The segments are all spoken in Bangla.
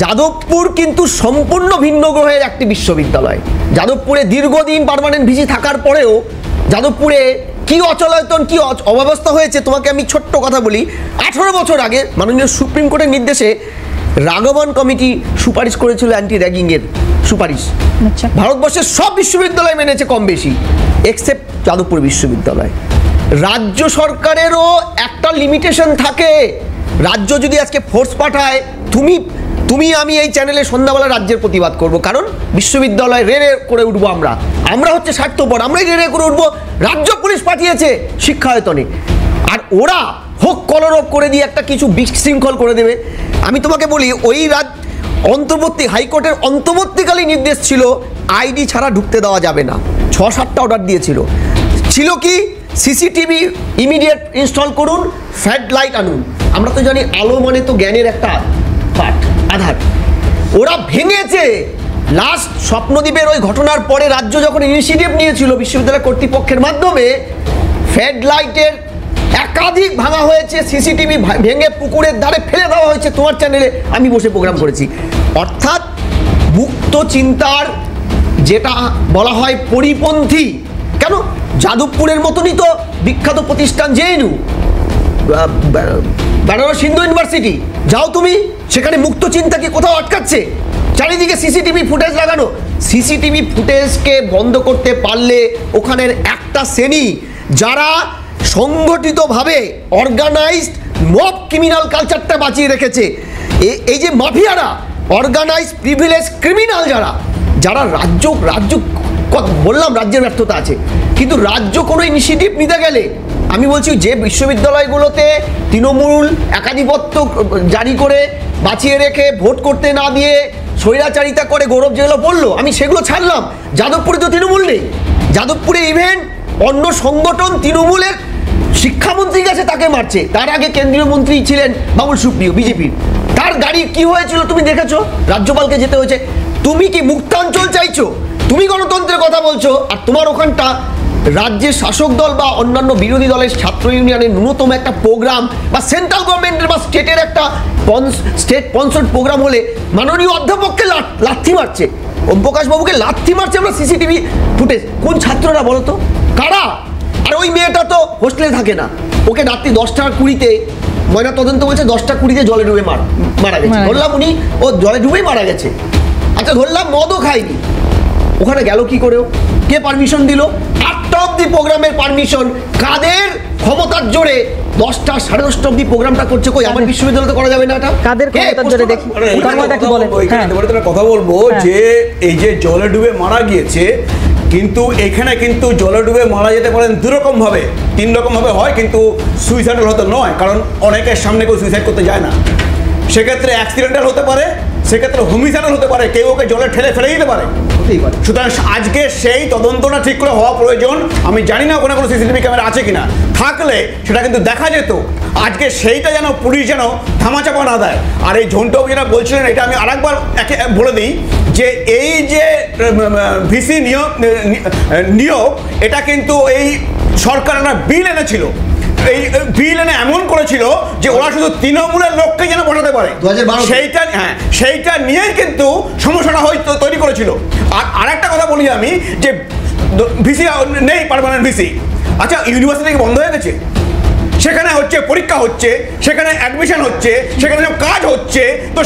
যাদবপুর কিন্তু সম্পূর্ণ ভিন্ন গ্রহের একটি বিশ্ববিদ্যালয়। যাদবপুরে দীর্ঘদিন পার্মানেন্ট ভিসি থাকার পরেও যাদবপুরে কি অচলায়তন কি অব্যবস্থা হয়েছে তোমাকে আমি ছোট্ট কথা বলি। 18 বছর আগে মাননীয় সুপ্রিম কোর্টের নির্দেশে রাঘবন কমিটি সুপারিশ করেছিল অ্যান্টি র্যাগিংয়ের সুপারিশ। ভারতবর্ষের সব বিশ্ববিদ্যালয় মেনেছে কম বেশি, এক্সেপ্ট যাদবপুর বিশ্ববিদ্যালয়। রাজ্য সরকারেরও একটা লিমিটেশন থাকে। রাজ্য যদি আজকে ফোর্স পাঠায়, তুমি আমি এই চ্যানেলে সন্ধ্যাবেলা রাজ্যের প্রতিবাদ করব, কারণ বিশ্ববিদ্যালয় রে করে উঠবো। আমরা হচ্ছে স্বার্থপর, আমরাই রে করে উঠবো। রাজ্য পুলিশ পাঠিয়েছে শিক্ষায়তনে, আর ওরা হোক কলরব করে দিয়ে একটা কিছু বিশৃঙ্খল করে দেবে। আমি তোমাকে বলি, ওই হাইকোর্টের অন্তর্বর্তীকালীন নির্দেশ ছিল আইডি ছাড়া ঢুকতে দেওয়া যাবে না। 6-7টা অর্ডার দিয়েছিল। ছিল কি, সিসিটিভি ইমিডিয়েট ইনস্টল করুন, ফ্ল্যাড লাইট আনুন। আমরা তো জানি আলো মানে তো জ্ঞানের একটা আধার। ওরা ভেঙেছে। লাস্ট স্বপ্নদ্বীপের ওই ঘটনার পরে রাজ্য যখন ইনিশিয়েটিভ নিয়েছিল বিশ্ববিদ্যালয় কর্তৃপক্ষের মাধ্যমে, ফ্ল্যাড লাইটের একাধিক ভাঙা হয়েছে, সিসিটিভি ভেঙে পুকুরের ধারে ফেলে দেওয়া হয়েছে। তোমার চ্যানেলে আমি বসে প্রোগ্রাম করেছি। অর্থাৎ মুক্ত চিন্তার যেটা বলা হয় পরিপন্থী, কেন যাদবপুরের মতনই তো বিখ্যাত প্রতিষ্ঠান জেএনইউ, বেনারস হিন্দু ইউনিভার্সিটি, যাও তুমি, সেখানে মুক্ত চিন্তা কি কোথাও আটকাচ্ছে? চারিদিকে সিসিটিভি ফুটেজ লাগানো। সিসিটিভি ফুটেজকে বন্ধ করতে পারলে ওখানের একটা শ্রেণী যারা সংগঠিতভাবে অর্গানাইজড মব ক্রিমিনাল কালচারটা বাঁচিয়ে রেখেছে, এই যে মাফিয়ারা, অর্গানাইজড প্রিভিলেজ ক্রিমিনাল যারা রাজ্য বললাম রাজ্যের ব্যর্থতা আছে, কিন্তু রাজ্য কোনো ইনিশিয়েটিভ নিতে গেলে, আমি বলছি যে বিশ্ববিদ্যালয়গুলোতে তৃণমূল একাধিপত্য জারি করে বাঁচিয়ে রেখে ভোট করতে না দিয়ে স্বৈরাচারিতা করে গৌরব যেগুলো বললো, আমি সেগুলো ছাড়লাম। যাদবপুরে তো তৃণমূল নেই। যাদবপুরে ইভেন অন্য সংগঠন তৃণমূলের শিক্ষামন্ত্রী গেছে তাকে মারছে। তার আগে কেন্দ্রীয় মন্ত্রী ছিলেন বাবুল সুপ্রিয় বিজেপির, তার গাড়ি কি হয়েছিল তুমি দেখেছো? রাজ্যপালকে যেতে হয়েছে। তুমি কি মুক্তাঞ্চল চাইছো? তুমি গণতন্ত্রের কথা বলছো, আর তোমার ওখানটা রাজ্যের শাসক দল বা অন্যান্য বিরোধী দলের ছাত্র ইউনিয়নের ন্যূনতম একটা প্রোগ্রাম বা সেন্ট্রাল গভর্নমেন্টের বা স্টেটের একটা স্টেট স্পন্সর্ড প্রোগ্রাম হলে মাননীয় অধ্যাপককে লাথি মারছে, ওম প্রকাশ বাবুকে লাথি মারছে। আমরা সিসিটিভি ফুটেজ, কোন ছাত্ররা বলো তো, কারা? আর ওই মেয়েটা তো হোস্টেলে থাকে না, ওকে রাত্রি 10:20 ময়না তদন্ত বলছে 10:20 জলে ডুবে মারা গেছে। ধরলাম ও জলে ডুবেই মারা গেছে। আচ্ছা ধরলাম মদও খায়নি, ওখানে গেল কি করেও? কে পারমিশন দিল? 8টা অব্দি প্রোগ্রামের পারমিশন কাদের ক্ষমতার জোরে? 10টা 10:30 অব্দি প্রোগ্রামটা করছে। কই আমার বিশ্ববিদ্যালয় তো করা যাবে না? এটা কাদের ক্ষমতার জোরে? দেখি কথা বলবো যে এই যে জলে ডুবে মারা গিয়েছে, কিন্তু এখানে কিন্তু জলে ডুবে মারা যেতে পারেন 2 রকম ভাবে, 3 রকম ভাবে হয়, কিন্তু সুইসাইডাল হতে নয়, কারণ অনেকের সামনে কেউ সুইসাইড করতে যায় না। সেক্ষেত্রে অ্যাক্সিডেন্টাল হতে পারে, সেক্ষেত্রে হোমিসাইডাল হতে পারে, কেউ ওকে জলে ঠেলে ফেলে দিতে পারে। সুতরাং আজকে সেই তদন্তটা ঠিক করে হওয়া প্রয়োজন। আমি জানি না ওখানে কোনো সিসিটিভি ক্যামেরা আছে কিনা, থাকলে সেটা কিন্তু দেখা যেত। আজকে সেইটা যেন পুলিশ যেন ধামাচাপা না দেয়। আর এই ঝন্টুবাবু যেটা বলছিলেন, এটা আমি আরেকবার বলে দিই যে এই যে ভিসি নিয়োগ এটা কিন্তু এই সরকার একটা বিল এনেছিল। এই বিল এনে এমন করেছিল যে ওরা শুধু তৃণমূলের লোককে যেন বসাতে পারে, সেইটা নিয়েই কিন্তু সমস্যাটা তৈরি করেছিল। আর আরেকটা কথা বলি আমি, যে ভিসি নেই, পার্মানেন্ট ভিসি। আচ্ছা, ইউনিভার্সিটি বন্ধ হয়ে গেছে, সেখানে হচ্ছে পরীক্ষা হচ্ছে, সেখানে অ্যাডমিশন হচ্ছে, সেখানে সব কাজ হচ্ছে, তো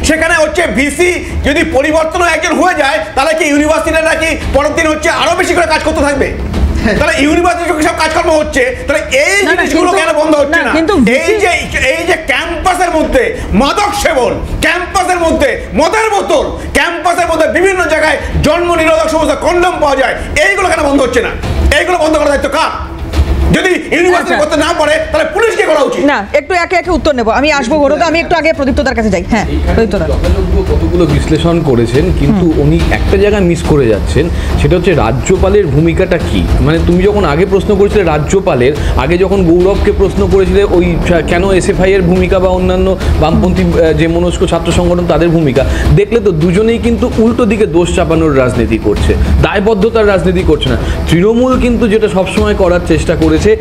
সেখানে হচ্ছে ভিসি যদি পরিবর্তন একজন হয়ে যায়, তাহলে কি ইউনিভার্সিটিটা নাকি পরের দিন হচ্ছে আরো বেশি করে কাজ করতে থাকবে? তাহলে ইউনিভার্সিটির সব কাজকর্ম হচ্ছে, তাহলে এই জিনিসগুলো কেন বন্ধ হচ্ছে না? এই যে ক্যাম্পাসের মধ্যে মাদক সেবন, ক্যাম্পাসের মধ্যে মদের বোতল, ক্যাম্পাসের মধ্যে বিভিন্ন জায়গায় জন্ম নিরোধক সমস্যা কন্ডম পাওয়া যায়, এইগুলো কেন বন্ধ হচ্ছে না? এইগুলো বন্ধ করার দায়িত্ব কার? যদি ইউনিভার্সিটি করতে না পারে, তাহলে পুলিশকে করা উচিত। না, একটু একে একে উত্তর নেব। আমি আসবো ঘোরতে, আমি একটু আগে প্রদীপ্তদার কাছে যাই। হ্যাঁ, প্রদীপ্তদা কতগুলো বিশ্লেষণ করেছেন, কিন্তু উনি একটা জায়গায় মিস করে যাচ্ছেন, সেটা হচ্ছে রাজ্যপালের ভূমিকাটা কি। মানে তুমি যখন আগে প্রশ্ন করেছিলে রাজ্যপালের, আগে যখন গৌরবকে প্রশ্ন করেছিলে ওই কেন এসএফআই এর ভূমিকা বা অন্যান্য বামপন্থী যে মনস্ক ছাত্র সংগঠন তাদের ভূমিকা, দেখলে তো দুজনেই কিন্তু উল্টো দিকে দোষ চাপানোর রাজনীতি করছে, দায়বদ্ধতার রাজনীতি করছে না। তৃণমূল কিন্তু যেটা সবসময় করার চেষ্টা করেছে করেছে।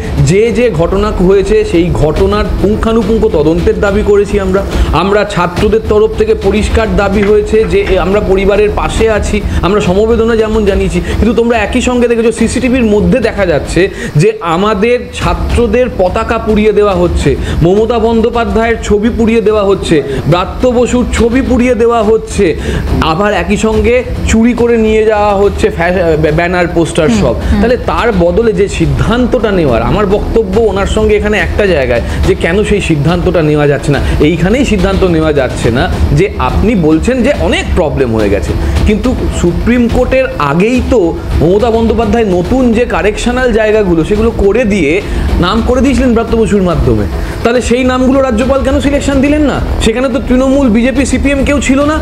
যে ঘটনা হয়েছে সেই ঘটনার পুঙ্খানুপুঙ্খ তদন্তের দাবি করেছি আমরা ছাত্রদের তরফ থেকে পরিষ্কার দাবি হয়েছে যে আমরা পরিবারের পাশে আছি, আমরা সমবেদনা যেমন জানিয়েছি, কিন্তু তোমরা একই সঙ্গে দেখেছো সিসিটিভির মধ্যে দেখা যাচ্ছে যে আমাদের ছাত্রদের পতাকা পুড়িয়ে দেওয়া হচ্ছে, মমতা বন্দ্যোপাধ্যায়ের ছবি পুড়িয়ে দেওয়া হচ্ছে, ব্রাত্য বসুর ছবি পুড়িয়ে দেওয়া হচ্ছে, আবার একই সঙ্গে চুরি করে নিয়ে যাওয়া হচ্ছে ব্যানার পোস্টার সব। তাহলে তার বদলে যে সিদ্ধান্তটা নেওয়ার, আমার বক্তব্য ওনার সঙ্গে এখানে একটা জায়গায় যে কেন সেই সিদ্ধান্তটা নেওয়া যাচ্ছে না, এইখানেই সিদ্ধান্ত নেওয়া যাচ্ছে না যে আপনি বলছেন যে অনেক প্রবলেম হয়ে গেছে, কিন্তু সুপ্রিম কোর্টের আগেই তো মমতা বন্দ্যোপাধ্যায় নতুন যে কারেকশনাল জায়গাগুলো সেগুলো করে দিয়ে নাম করে দিয়েছিলেন ব্রাত্য বসুর মাধ্যমে। তাহলে সেই নামগুলো রাজ্যপাল কেন সিলেকশন দিলেন না? সেখানে তো তৃণমূল, বিজেপি, সিপিএম কেউ ছিল না।